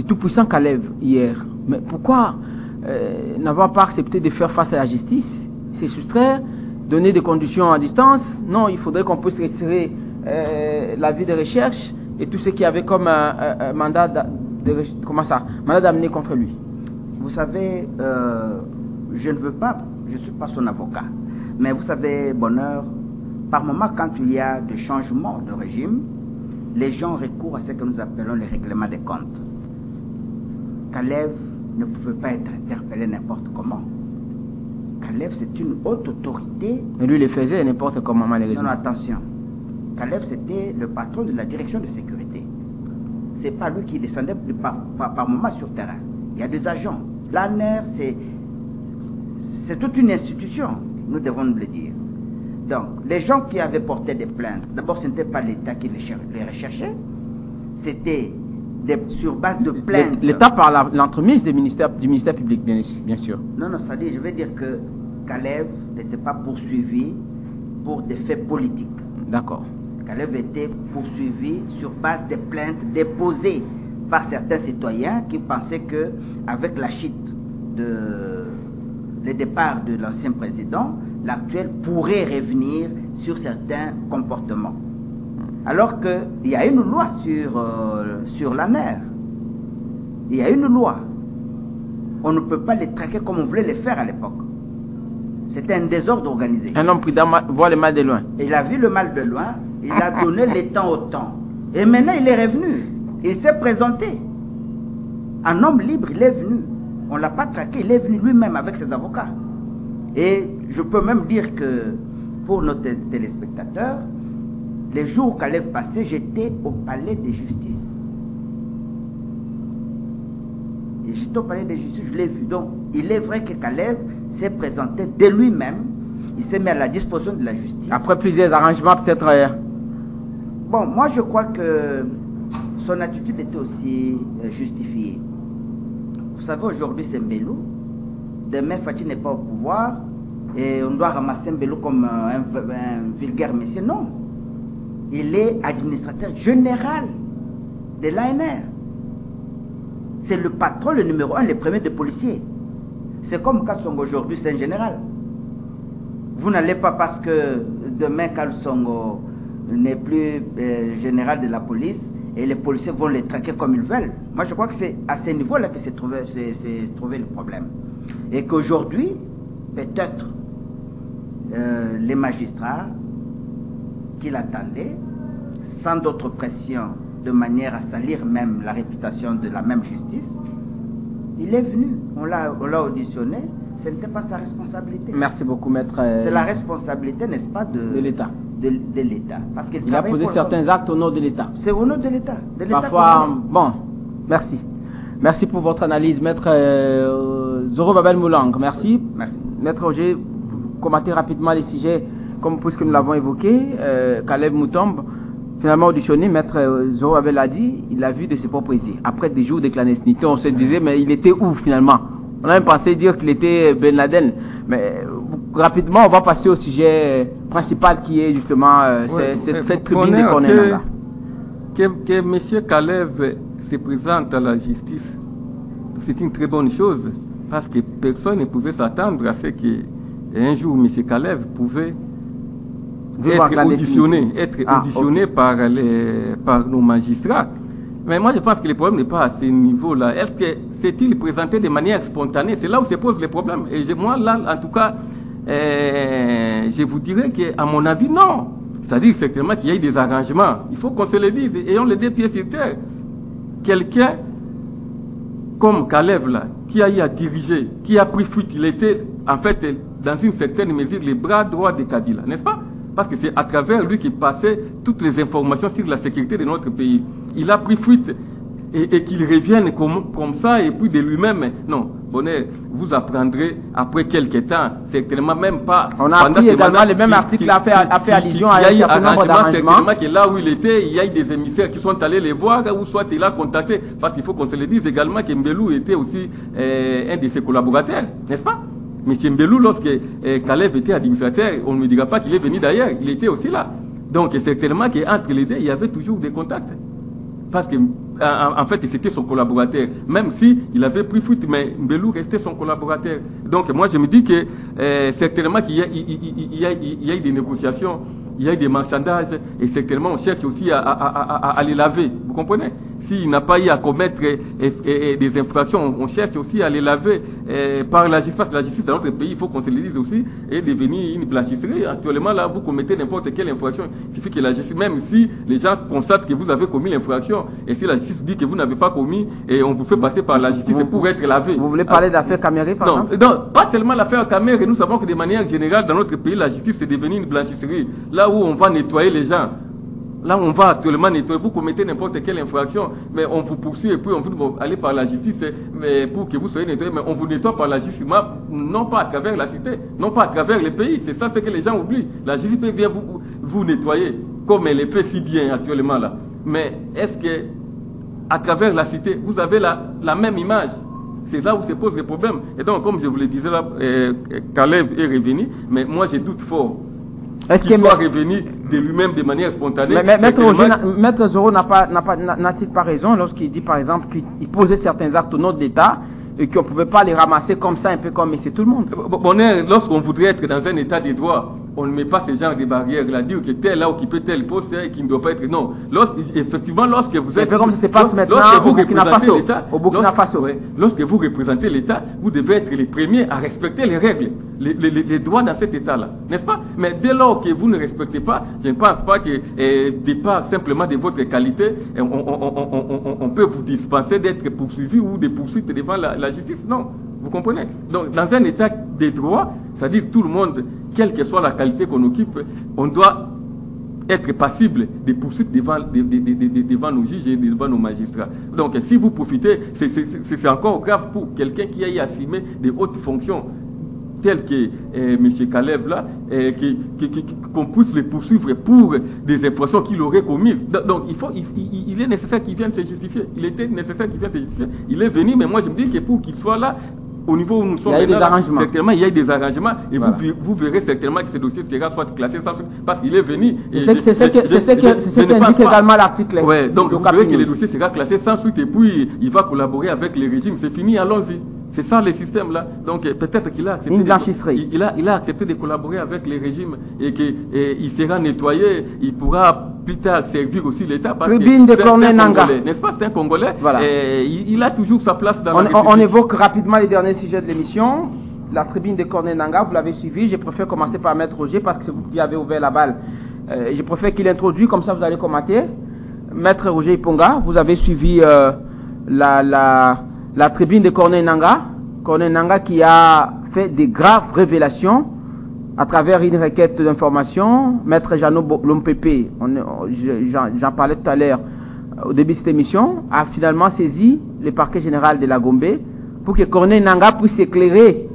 tout-puissant Caleb hier. Mais pourquoi n'avoir pas accepté de faire face à la justice, se soustraire, donner des conditions à distance? Non, il faudrait qu'on puisse retirer l'avis de recherche et tout ce qu'il y avait comme mandat d'amener contre lui. Vous savez, je ne veux pas, je ne suis pas son avocat, mais vous savez, Bonheur, par moment, quand il y a des changements de régime, les gens recourent à ce que nous appelons les règlements des comptes. Caleb ne pouvait pas être interpellé n'importe comment. Caleb, c'est une haute autorité. Mais lui, il le faisait n'importe comment, malheureusement. Non, attention. Caleb, c'était le patron de la direction de sécurité. Ce n'est pas lui qui descendait par moment sur terrain. Il y a des agents. L'ANER, c'est toute une institution, nous devons nous le dire. Donc, les gens qui avaient porté des plaintes, d'abord, ce n'était pas l'État qui les recherchait, c'était sur base de plaintes. L'État par l'entremise du ministère public, bien sûr. Non, c'est-à-dire, je veux dire que Caleb n'était pas poursuivi pour des faits politiques. D'accord. Caleb était poursuivi sur base des plaintes déposées par certains citoyens qui pensaient qu'avec la chute le départ de l'ancien président, l'actuel pourrait revenir sur certains comportements. Alors qu'il y a une loi sur l'ANER. Il y a une loi. On ne peut pas les traquer comme on voulait les faire à l'époque. C'était un désordre organisé. Un homme prudent voit le mal de loin. Il a vu le mal de loin, il a donné le temps au temps. Et maintenant, il est revenu. Il s'est présenté. Un homme libre, il est venu. On ne l'a pas traqué, il est venu lui-même avec ses avocats. Et je peux même dire que pour nos téléspectateurs, les jours où Caleb passait, j'étais au palais de justice. Et j'étais au palais de justice, je l'ai vu. Donc, il est vrai que Caleb s'est présenté de lui-même. Il s'est mis à la disposition de la justice. Après plusieurs arrangements, peut-être. Bon, moi, je crois que son attitude était aussi justifiée. Vous savez, aujourd'hui, c'est Mbelou. Demain, Fatih n'est pas au pouvoir. Et on doit ramasser Mbelou comme un vulgaire monsieur. Non. Il est administrateur général de l'ANR. C'est le patron, le numéro 1, le premier des policiers. C'est comme Kassongo aujourd'hui, c'est un général. Vous n'allez pas parce que demain, Kassongo n'est plus général de la police et les policiers vont les traquer comme ils veulent. Moi, je crois que c'est à ce niveau-là que s'est trouvé le problème. Et qu'aujourd'hui, peut-être les magistrats qui l'attendaient, sans d'autres pressions, de manière à salir même la réputation de la même justice, il est venu, on l'a auditionné, ce n'était pas sa responsabilité. Merci beaucoup, maître. C'est la responsabilité, n'est-ce pas, de l'État. De l'État. Parce qu'il a posé certains actes au nom de l'État. C'est au nom de l'État. Parfois, bon, merci. Merci pour votre analyse, maître Zorobabel Moulang. Merci. Merci. Maître Roger, commentez rapidement les sujets, comme puisque nous l'avons évoqué. Caleb Moutombe, finalement auditionné, maître Zorobabel a dit, il a vu de ses propres yeux. Après des jours de clandestinité, on se disait, mais il était où finalement? On a même pensé dire qu'il était Ben Laden. Mais rapidement, on va passer au sujet principal qui est justement cette tribune de Cornélanga. Que M. Caleb se présente à la justice, c'est une très bonne chose, parce que personne ne pouvait s'attendre à ce qu'un jour M. Caleb pouvait être auditionné par nos magistrats. Mais moi, je pense que le problème n'est pas à ce niveau-là. Est-ce que s'est-il présenté de manière spontanée? C'est là où se pose le problème. Et moi, là, en tout cas, je vous dirais qu'à mon avis, non. C'est-à-dire certainement qu'il y a eu des arrangements. Il faut qu'on se le dise. Ayons les deux pieds sur terre. Quelqu'un comme Caleb, là, qui a eu à diriger, qui a pris fuite, il était, en fait, dans une certaine mesure, les bras droits de Kabila, n'est-ce pas? Parce que c'est à travers lui qu'il passait toutes les informations sur la sécurité de notre pays. Il a pris fuite et qu'il revienne comme ça, et puis de lui-même. Non, Bonnet, vous apprendrez après quelques temps, certainement même pas. On a appris également, le même article a fait allusion à un certain nombre d'arrangements. Certainement que là où il était, il y a eu des émissaires qui sont allés les voir, ou soit il a contacté, parce qu'il faut qu'on se le dise également que Mbelou était aussi un de ses collaborateurs, n'est-ce pas? M. Mbelou, lorsque Kalev était administrateur, on ne me dira pas qu'il est venu d'ailleurs, il était aussi là. Donc certainement qu'entre les deux, il y avait toujours des contacts. Parce que en fait, c'était son collaborateur. Même si il avait pris fuite, mais Mbelou restait son collaborateur. Donc moi, je me dis que certainement qu'il y a eu des négociations, il y a eu des marchandages, et certainement on cherche aussi à les laver. Vous comprenez? S'il n'a pas eu à commettre des infractions, on cherche aussi à les laver par la justice. Parce que la justice dans notre pays, il faut qu'on se le dise aussi, est devenue une blanchisserie. Actuellement, là, vous commettez n'importe quelle infraction. Il suffit que la justice, même si les gens constatent que vous avez commis l'infraction, et si la justice dit que vous n'avez pas commis, et on vous fait passer par la justice pour être lavé. Vous voulez parler d'affaire Caméré, par exemple? Non, pas seulement l'affaire Caméré. Nous savons que de manière générale, dans notre pays, la justice est devenue une blanchisserie. Là où on va nettoyer les gens. Là, on va actuellement nettoyer. Vous commettez n'importe quelle infraction, mais on vous poursuit et puis on vous dit aller par la justice mais pour que vous soyez nettoyé. Mais on vous nettoie par la justice, non pas à travers la cité, non pas à travers les pays. C'est ça ce que les gens oublient. La justice peut bien vous nettoyer, comme elle le fait si bien actuellement là. Mais est-ce que à travers la cité, vous avez la même image? C'est là où se pose le problème. Et donc, comme je vous le disais là, Kalev est revenu, mais moi je doute fort. Est-ce qu'il soit revenu de lui-même de manière spontanée? Maître Zoro n'a-t-il pas raison lorsqu'il dit par exemple qu'il posait certains actes au nom de l'État et qu'on ne pouvait pas les ramasser comme ça, un peu comme c'est tout le monde? Lorsqu'on voudrait être dans un état de droit, on ne met pas ce genre de barrières-là, dire que tel a occupé tel poste et qu'il ne doit pas être. Non, effectivement, lorsque vous êtes. C'est comme ça se passe maintenant au Burkina Faso. Lorsque vous représentez l'État, vous devez être les premiers à respecter les règles, les droits dans cet État-là, n'est-ce pas? Mais dès lors que vous ne respectez pas, je ne pense pas que, de part simplement de votre qualité, on peut vous dispenser d'être poursuivi ou de poursuites devant la justice. Non, vous comprenez? Donc, dans un État de droit, c'est-à-dire tout le monde, quelle que soit la qualité qu'on occupe, on doit être passible de poursuites devant nos juges et devant nos magistrats. Donc, si vous profitez, c'est encore grave pour quelqu'un qui a assumé de hautes fonctions, telles que M. Kalev là, qu'on puisse les poursuivre pour des infractions qu'il aurait commises. Donc, il est nécessaire qu'il vienne se justifier. Il était nécessaire qu'il vienne se justifier. Il est venu, mais moi je me dis que pour qu'il soit là, au niveau où nous sommes, certainement il y a des arrangements et voilà. vous verrez certainement que ce dossier sera soit classé sans suite parce qu'il est venu. C'est ce qu'indique également l'article. Ouais, donc vous verrez que le dossier sera classé sans suite et puis il va collaborer avec les régimes. C'est fini, allons-y. C'est ça le système là. Donc peut-être qu'il a accepté. Une blanchisserie. Il a accepté de collaborer avec les régimes et qu'il sera nettoyé. Il pourra plus tard servir aussi l'État. Tribune de Corneille Nangaa. N'est-ce pas? C'est un Congolais. Voilà. Il a toujours sa place dans la On évoque rapidement les derniers sujets de l'émission. La tribune de Corneille Nangaa, vous l'avez suivi. Je préfère commencer par Maître Roger parce que c'est vous qui avez ouvert la balle. Je préfère qu'il introduise, comme ça vous allez commenter. Maître Roger Iponga, vous avez suivi la tribune de Corneille Nangaa. Corneille Nangaa qui a fait des graves révélations à travers une requête d'information. Maître Jeannot Lompepe, j'en parlais tout à l'heure au début de cette émission, a finalement saisi le parquet général de la Gombe pour que Corneille Nangaa puisse éclairer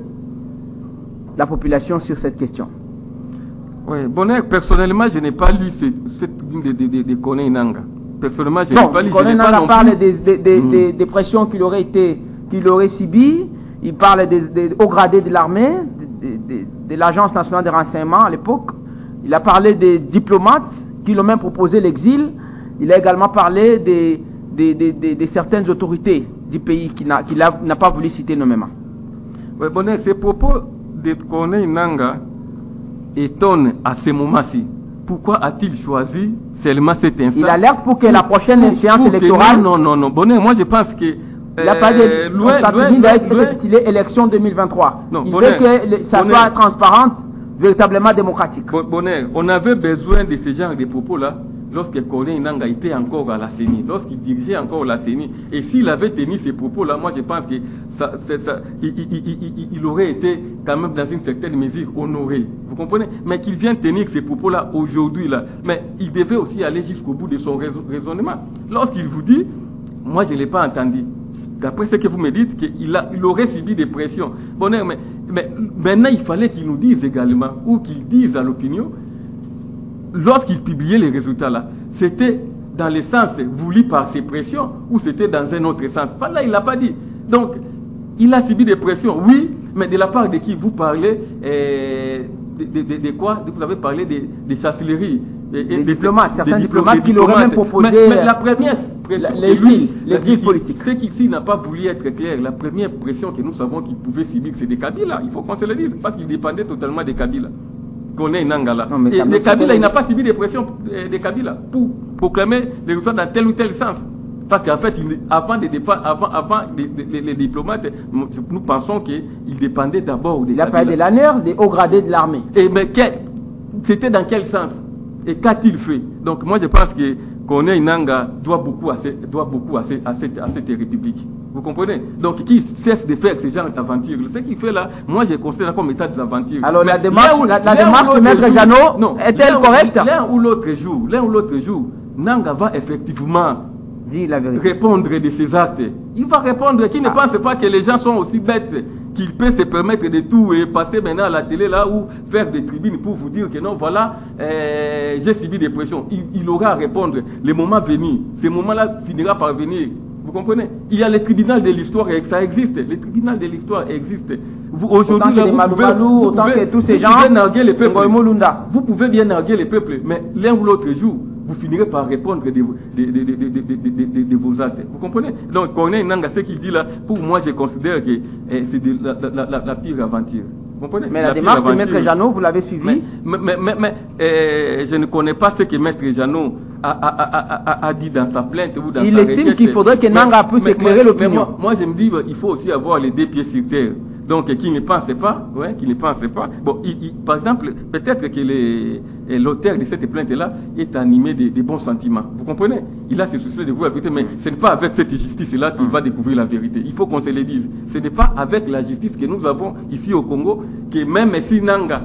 la population sur cette question. Oui, Bonheur, personnellement, je n'ai pas lu cette tribune de Corneille Nangaa. Personnellement, je n'ai pas lu. Corneille Nangaa parle des pressions qu'il aurait subies. Il parle des hauts gradés de l'armée, de l'Agence nationale de renseignement à l'époque. Il a parlé des diplomates qui l'ont même proposé l'exil. Il a également parlé de certaines autorités du pays qu'il n'a pas voulu citer nommément. Oui, Bonheur, ces propos de Corneille Nangaa étonnent à ce moment-ci. Pourquoi a-t-il choisi seulement cet instant? Il alerte pour que la prochaine échéance électorale... Non. Bonheur, moi je pense que... Il n'a pas dit sa tribune a été intitulée élection 2023. Non, il veut que ça soit transparente, véritablement démocratique. Bonheur, on avait besoin de ce genre de propos-là lorsque Corneille Nangaa était encore à la CENI, lorsqu'il dirigeait encore la CENI. Et s'il avait tenu ces propos-là, moi je pense que il aurait été quand même dans une certaine mesure honoré. Vous comprenez? Mais qu'il vienne tenir ces propos-là aujourd'hui, là, mais il devait aussi aller jusqu'au bout de son raisonnement. Lorsqu'il vous dit moi, je ne l'ai pas entendu. D'après ce que vous me dites, qu'il aurait subi des pressions. Bon, mais maintenant, il fallait qu'il nous dise également, ou qu'il dise à l'opinion, lorsqu'il publiait les résultats là, c'était dans le sens voulu par ces pressions, ou c'était dans un autre sens. Pas là, il ne l'a pas dit. Donc, il a subi des pressions, oui, mais de la part de qui vous parlez de quoi? Vous avez parlé des chancelleries. Des diplomates, certains diplomates qui l'auraient même proposé. Mais la première pression, l'exil politique. Ce qui ici n'a pas voulu être clair, la première pression que nous savons qu'il pouvait subir, c'est des Kabila. Il faut qu'on se le dise, parce qu'il dépendait totalement des Kabila. Qu'on est Nangala. Et des Kabila, il n'a pas subi des pressions des Kabila pour proclamer les résultats dans tel ou tel sens. Parce qu'en fait, avant les diplomates, nous pensons qu'il dépendait d'abord des Kabila. Il a parlé de l'honneur des hauts gradés de l'armée. Mais c'était dans quel sens? Et qu'a-t-il fait? Donc moi je pense que Corneille Nangaa doit beaucoup à cette république. Vous comprenez? Donc qui cesse de faire ce genre d'aventures. Ce qu'il fait là, moi je considère comme état d'aventures. Alors la démarche de Maître Jeannot est-elle correcte? L'un ou l'autre jour, Nangaa va effectivement répondre de ses actes. Il va répondre, qui ne pense pas que les gens sont aussi bêtes qu'il peut se permettre de tout et passer maintenant à la télé là ou faire des tribunes pour vous dire que non, voilà, j'ai subi des pressions. Il aura à répondre. Le moment venu, ce moment-là finira par venir. Vous comprenez? Il y a le tribunal de l'histoire, ça existe. Le tribunal de l'histoire existe. Aujourd'hui, autant que tous ces gens, vous pouvez bien narguer les peuples, mais l'un ou l'autre jour, vous finirez par répondre de vos actes. Vous comprenez? Donc, Corneille Nangaa, ce qu'il dit là, pour moi, je considère que c'est la pire aventure. Vous comprenez? Mais la démarche de Maître Jeannot, vous l'avez suivie? Mais je ne connais pas ce que Maître Jeannot a dit dans sa plainte ou dans sa requête. Il estime qu'il faudrait que Nangaa puisse éclairer l'opinion. Moi, je me dis, il faut aussi avoir les deux pieds sur terre. Donc, qui ne pense pas, Bon, par exemple, peut-être que l'auteur de cette plainte-là est animé de bons sentiments. Vous comprenez? Il a ce souci de vous la vérité, mais ce n'est pas avec cette justice-là qu'il va découvrir la vérité. Il faut qu'on se le dise. Ce n'est pas avec la justice que nous avons ici au Congo que même si Nangaa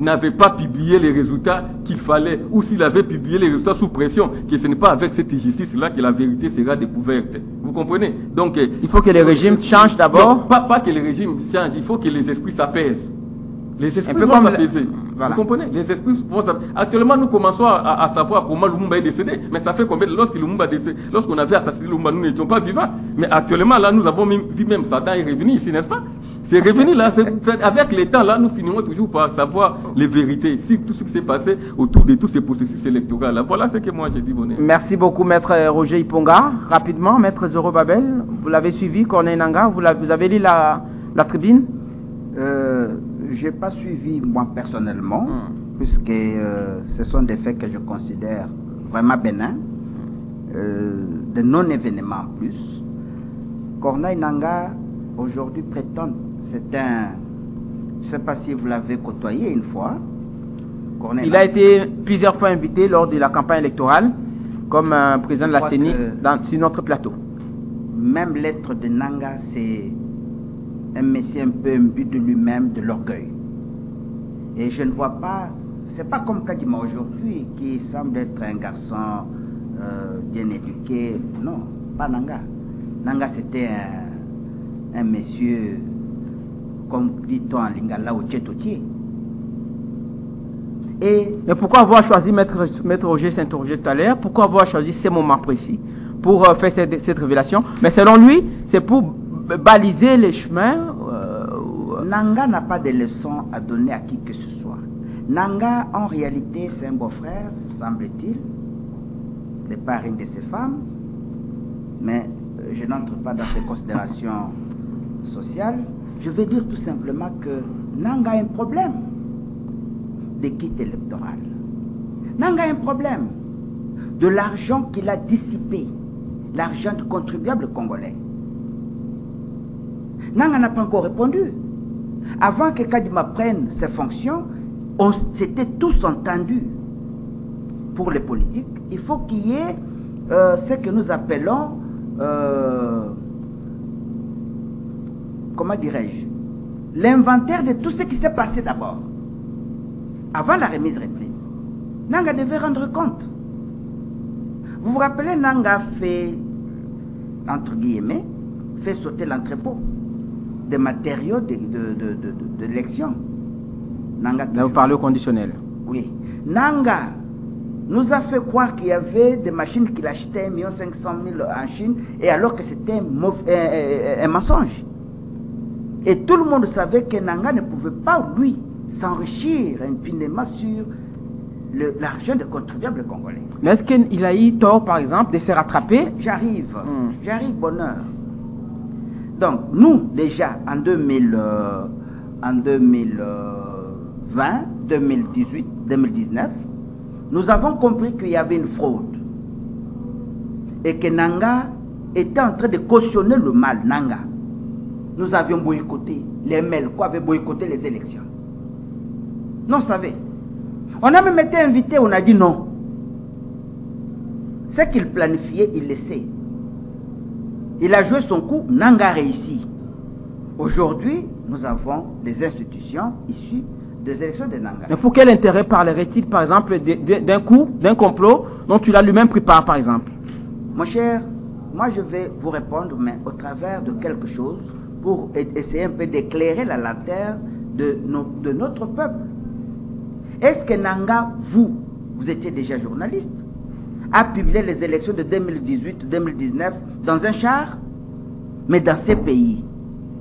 n'avait pas publié les résultats qu'il fallait, ou s'il avait publié les résultats sous pression, que ce n'est pas avec cette justice-là que la vérité sera découverte. Vous comprenez? Donc, il faut que les régimes changent d'abord. Pas que les régimes changent, il faut que les esprits s'apaisent. Les esprits vont s'apaiser. Voilà. Vous comprenez? Les esprits vont s'apaiser. Actuellement, nous commençons à savoir comment Lumumba est décédé. Mais ça fait combien? Lorsqu'on avait assassiné Lumumba, nous n'étions pas vivants. Mais actuellement, là, nous avons vu même Satan est revenu ici, n'est-ce pas? C'est revenu là. Avec le temps, là, nous finirons toujours par savoir les vérités. Si tout ce qui s'est passé autour de tous ces processus électoraux. Là. Voilà ce que moi j'ai dit. Merci beaucoup, Maître Roger Iponga. Rapidement, Maître Zorobabel, vous l'avez suivi, Corneille Nangaa, vous avez lu la tribune? Je n'ai pas suivi moi personnellement, puisque ce sont des faits que je considère vraiment bénins, de non-événements en plus. Corneille Nangaa, aujourd'hui, prétend, c'est un... Je ne sais pas si vous l'avez côtoyé une fois. Il a été plusieurs fois invité lors de la campagne électorale, comme président de la CENI, sur notre plateau. Même l'être de Nangaa, c'est un monsieur un peu imbu de lui-même, de l'orgueil. Et je ne vois pas, c'est pas comme Kadima aujourd'hui, qui semble être un garçon bien éduqué. Non, pas Nangaa. Nangaa, c'était un monsieur, comme dit-on en lingala, au tchétotier. Mais pourquoi avoir choisi, Maître Roger s'interrogeait tout à l'heure, pourquoi avoir choisi ces moments précis pour faire cette révélation? Mais selon lui, c'est pour baliser les chemins. Nangaa n'a pas de leçons à donner à qui que ce soit. Nangaa, en réalité, c'est un beau-frère, semble-t-il, de part une de ses femmes, mais je n'entre pas dans ces considérations sociales. Je veux dire tout simplement que Nangaa a un problème de quitte électoral. Nangaa a un problème de l'argent qu'il a dissipé, l'argent du contribuable congolais. Nangaa n'a pas encore répondu. Avant que Kadima prenne ses fonctions, on s'était tous entendus. Pour les politiques, il faut qu'il y ait ce que nous appelons, comment dirais-je, l'inventaire de tout ce qui s'est passé d'abord. Avant la remise-reprise, Nangaa devait rendre compte. Vous vous rappelez, Nangaa fait entre guillemets, fait sauter l'entrepôt des matériaux de l'élection. Là, vous parlez au conditionnel. Oui. Nanga nous a fait croire qu'il y avait des machines qu'il achetait 1 500 000 en Chine, et alors que c'était un mensonge. Et tout le monde savait que Nanga ne pouvait pas, lui, s'enrichir impunément sur l'argent des contribuables congolais. Mais est-ce qu'il a eu tort, par exemple, de se rattraper? J'arrive, bonheur. Donc, nous, déjà, en 2020, 2018, 2019, nous avons compris qu'il y avait une fraude. Et que Nanga était en train de cautionner le mal, Nanga. Nous avions boycotté, les Melko avaient boycotté les élections. Non, vous savez. On a même été invité, on a dit non. Ce qu'il planifiait, il le sait. Il a joué son coup, Nanga a réussi. Aujourd'hui, nous avons des institutions issues des élections de Nanga. Mais pour quel intérêt parlerait-il, par exemple, d'un coup, d'un complot dont tu l'as lui-même préparé, par exemple? Mon cher, moi je vais vous répondre, mais au travers de quelque chose pour essayer un peu d'éclairer la lanterne de notre peuple. Est-ce que Nanga, vous étiez déjà journaliste, a publié les élections de 2018-2019 dans un char? Mais dans ces pays,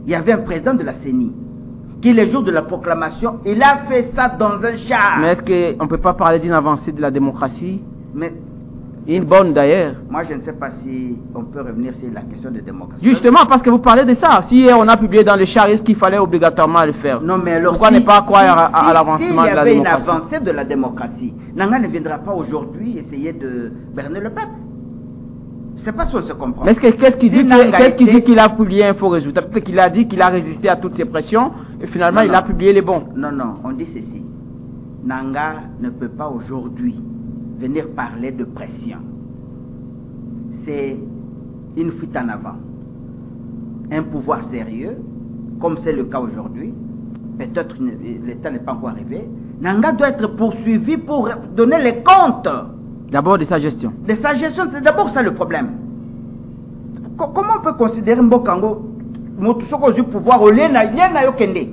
il y avait un président de la CENI qui, le jour de la proclamation, il a fait ça dans un char. Mais est-ce qu'on ne peut pas parler d'une avancée de la démocratie? Mais une bonne d'ailleurs. Moi, je ne sais pas si on peut revenir sur la question de démocratie. Justement, parce que vous parlez de ça. Si hier on a publié dans le char, est-ce qu'il fallait obligatoirement le faire? Non, mais alors, pourquoi ne pas croire à l'avancement de la démocratie? S'il y avait une avancée de la démocratie, Nanga ne viendra pas aujourd'hui essayer de berner le peuple. Je ne sais pas si on se comprend. Mais qu'est-ce qu'il dit qu'il a publié un faux résultat? Peut-être qu'il a dit qu'il a résisté à toutes ces pressions et finalement il a publié les bons. Non, non, on dit ceci. Nanga ne peut pas aujourd'hui venir parler de pression. C'est une fuite en avant. Un pouvoir sérieux, comme c'est le cas aujourd'hui, peut-être l'État n'est pas encore arrivé. Nanga doit être poursuivi pour donner les comptes. D'abord de sa gestion. De sa gestion, c'est d'abord ça le problème. Comment on peut considérer Mbokango, Motusoko du pouvoir, Liana Yokende,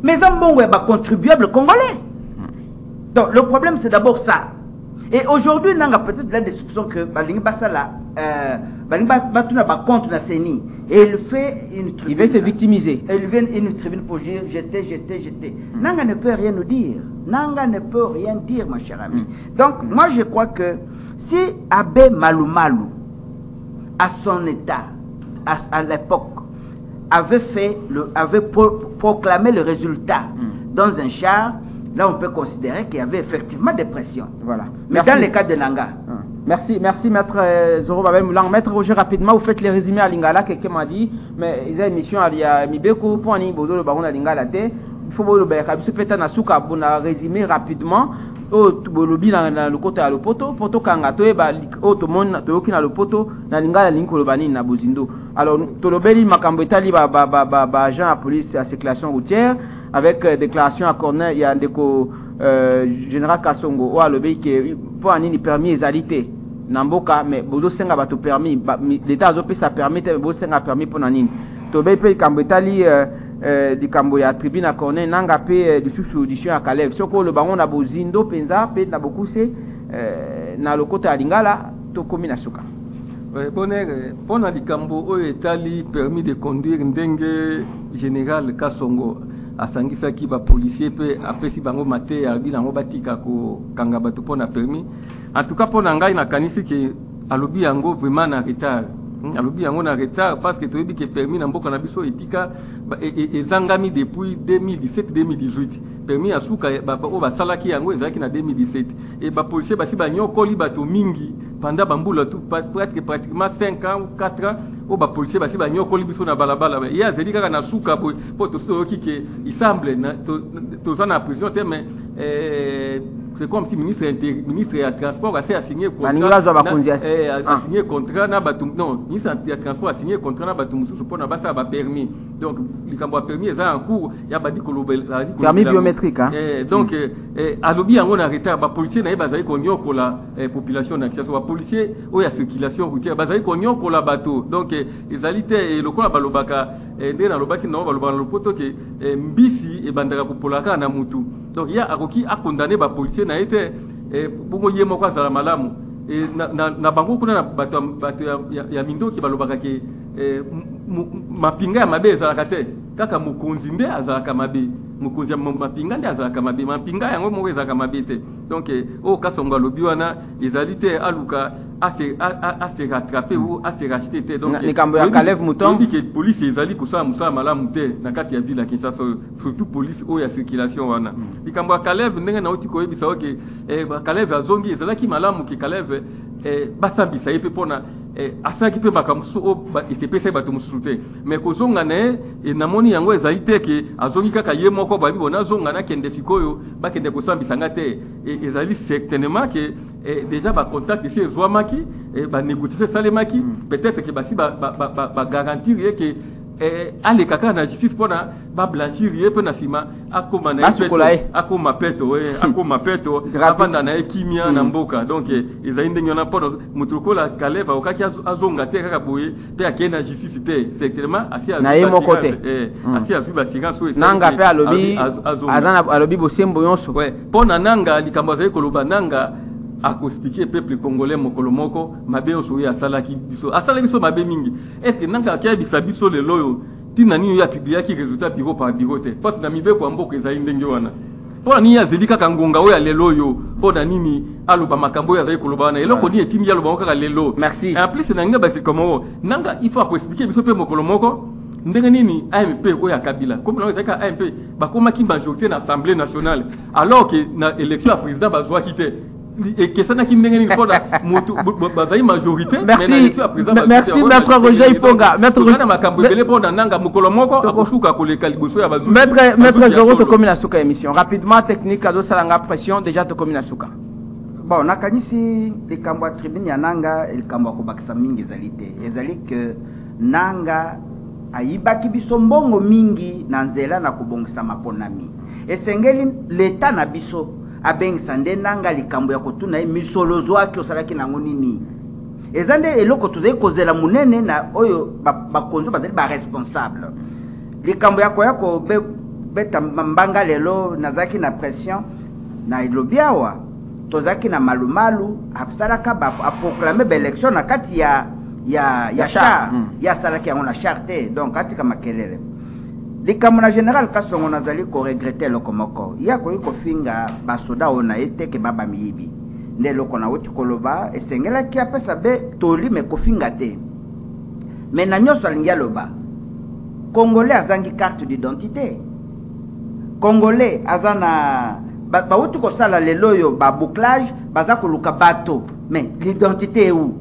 mais Zambongo est contribuable congolais. Donc le problème c'est d'abord ça. Et aujourd'hui, Nanga peut-être des soupçons que Balingi Basala, Balingi Batuna va contre la CENI. Et il fait une tribune. Il veut se victimiser. Il fait une tribune pour dire j'étais. Nanga ne peut rien nous dire. Nanga ne peut rien dire, mon cher ami. Donc, moi je crois que si Abbé Malumalu, à son état, à l'époque, avait proclamé le résultat dans un char, là on peut considérer qu'il y avait effectivement des pressions. Voilà. Mais dans le cas de Nanga. Merci, maître Zoro Babel Moulang. Maître Roger, rapidement, vous faites les résumés à Lingala. Quelqu'un m'a dit, mais ils ont une émission à Mibeko pour un bozo le baron à Lingala. Il faut que vous peut-être un souka pour résumer rapidement. Au lobby dans le côté à l'opoto, poto kangato et au tout le monde qui a le poto, na Lingala Linkolobani na Bozindo. Alors, Tolobeli Makambetali agent à police à circulation routière avec déclaration à Corneille, il y a un déco. Général Kassongo ou à l'obéi qui pour un permis égalité Namboka mais bozo senga bato permis l'état a opé ça permet bozo senga permis pour nanine tobé pe kambetali di kambo ya tribune à Corneille nanga pe du sous audition à Kalev soko le baron na Bozindo penza pe na bokuse na lokota ya Lingala to komi na suka bonheur pona di kambo o etali permis de conduire ndenge général Kassongo asangisaki ba policier pe apesi bango mate ya bilango batika ko kanga bato pona permis en tout cas pona ngai na kanisi ke alobi yango vraiment na retard alobi yango na retard parce que toyebi ke permis na mboka na biso etika ezangami depuis 2017-2018 permis ya suka o basalaki yango ezalaki na 2017 et ba policier basi banyokoli bato mingi pendant bambula tout pratiquement 5 ans ou 4 ans o ba policier basi banyokoli biso na balabala mais ya zeli kaka na suka boy po to soki ke il semble na to na prison mais c'est comme si ministre ya transport a signé contrat signé contrat na batum non ministre ya transport a signé contrat na batum mususu pona basa ba permis donc likambo a permis eza en cours ya badi kolobel permis biométrique hein donc alobi yango na retard ba policier na bazali konyokola population na Kinshasa ba policier o ya circulation routière bazali konyokola bato donc ezalité lokola balobaka nde na lobaki na balobaka lopoto ke mbisi e bandaka popolaka na mutu donc il y a akoki a condamné ba policier na été bongo yemo kwa zala malamu na bango kuna na bato ya mindo ki balobaka ke mapinga ya mabe ezalaka te kaka mokonzi nde azalaka mabe mokonzi ya mapinga nde azalaka mabe mapinga yango moko ezalaka mabe te donc o kasonga lobi wana ezali te aluka à se rattraper ou à se racheter te donc que police ezali kosala musala malamu te na kati ya ville ya Kinshasa surtout police o ya circulation wana likambo ya Kalev ndenge na oti koyebisa oke Kalev azongi ezalaki malamu ki Kalev basambisa ye pe pona asaki pe makamusu o esepesa bato mususu te mais kozonga na namoni yango ezali te ke azongi kaka ye moko babi bona zonga na kende sikoyo bakende kosambisa nga te ezali certainement que déjà ba contact ici ezwamaki ba négocier salemaki peut-être que basi ba garantir que ale kaka na justice pona ba blanchir ye pe na sima akoma na akoma peto akoma peto avanda na ekimia na mboka donc ezali ndenge na pona mutuko la Kaleva okaki azonga te kaka boye pe akena justice te certainement asia na ye moko te asia zuba singa so nanga pe alobi azana alobi bosembo yonso pona nanga likambo za ekoloba nanga a expliquer peuple congolais mokolo moko mabe oso ya salaki biso asala biso mabe mingi est-ce que nanga kia bisabiso le loyo tina nini ya publier ki résultat bureau par bureau te parce que na mibe kwa mboko ezali ndenge wana pona ni ya zelika kangonga oya lelo yo pona nini aloba makambo ya zali koloba na eloko ni etimi ya loba kaka lelo merci en plus nanga basi comment nanga il faut expliquer biso pe mokolo moko ndenge nini AMP oya Kabila comme na ezaka AMP bakoma ki majorité na Assemblée nationale alors que na élection à président bazwa kité et que ça n'a qu'une majorité. Merci, maître Roger Iponga. Maître Zoro to Komina Suka émission. Rapidement, technique, à Salanga pression, déjà to Komina Suka. Bon, nakanisi le kambwa tribune ya nanga el kambwa kubakisa mingi zalite. Ezali que nanga ayibaki biso mbongo mingi na nzela na kubongisa maponami. Esengeli l'État na biso abeng sande nanga likambo ya kotuna misolozo aki osalaki nango nini ezande eloko tuzai kozela munene na oyo bakonzo bazali ba responsable likambo yako beta mbanga lelo nazaki na pression na ilobiawa tozaki na malumalu asalaka a proclamer ba élection na kati ya char ya salaki yango na char te donc kati kama kelele likambo na général Kasongo nazali ko regretter lokomoko yako iko finga basoda ona eteke baba miyibi nde loko na wuti koloba esengela ki apesa be toli me ko finga te mais na nyoso alingia loba congolais azangi carte d'identité congolais azana ba wuti ko sala lelo yo ba bouclage baza ko luka bato mais l'identité où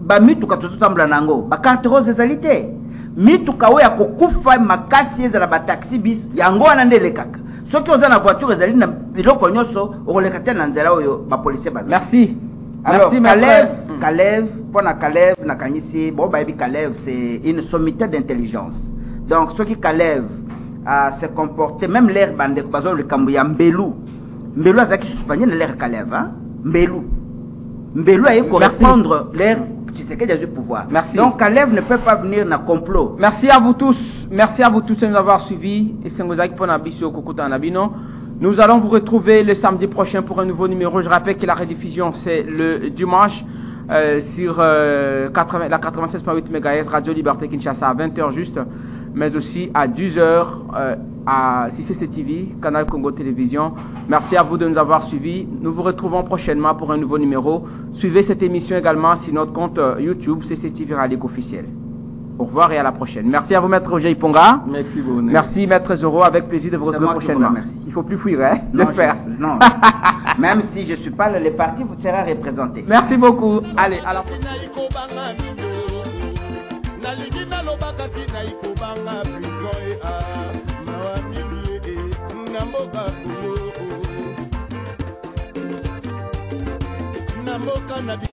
ba mitu ka tozotambula nango ba carte rose ezalité mituka oya kokufa makasi ezala ba taxi bis yango wana ndele kaka soki oza na voiture ezali na biloko nyonso okoleka te na nzela oyo ba policier baza merci alors Kalev pona Kalev na kanisi bo ba yebi Kalev c'est une sommité d'intelligence donc soki Kalev se comporter même l'air bande ko bazo le kambu ya mbelu azaki suspendre l'air Kalev hein mbelu ay ko répondre l'air Tshisekedi a du pouvoir. Merci. Donc Kalev ne peut pas venir dans complot. Merci à vous tous de nous avoir suivis. Et nous allons vous retrouver le samedi prochain pour un nouveau numéro. Je rappelle que la rediffusion c'est le dimanche sur la 96.8 MHz Radio Liberté Kinshasa à 20h juste, mais aussi à 10h à CCC TV, Canal Congo Télévision. Merci à vous de nous avoir suivis. Nous vous retrouvons prochainement pour un nouveau numéro. Suivez cette émission également sur notre compte YouTube CCTV Radio officiel. Au revoir et à la prochaine. Merci à vous, Maître Roger Iponga. Merci beaucoup. Merci, Maître Zoro. Avec plaisir de vous retrouver prochainement. Il ne faut plus fuir, hein? J'espère. Non. Même si je ne suis pas là, les partis vous sera représenté. Merci beaucoup. Allez, à la prochaine. mboka na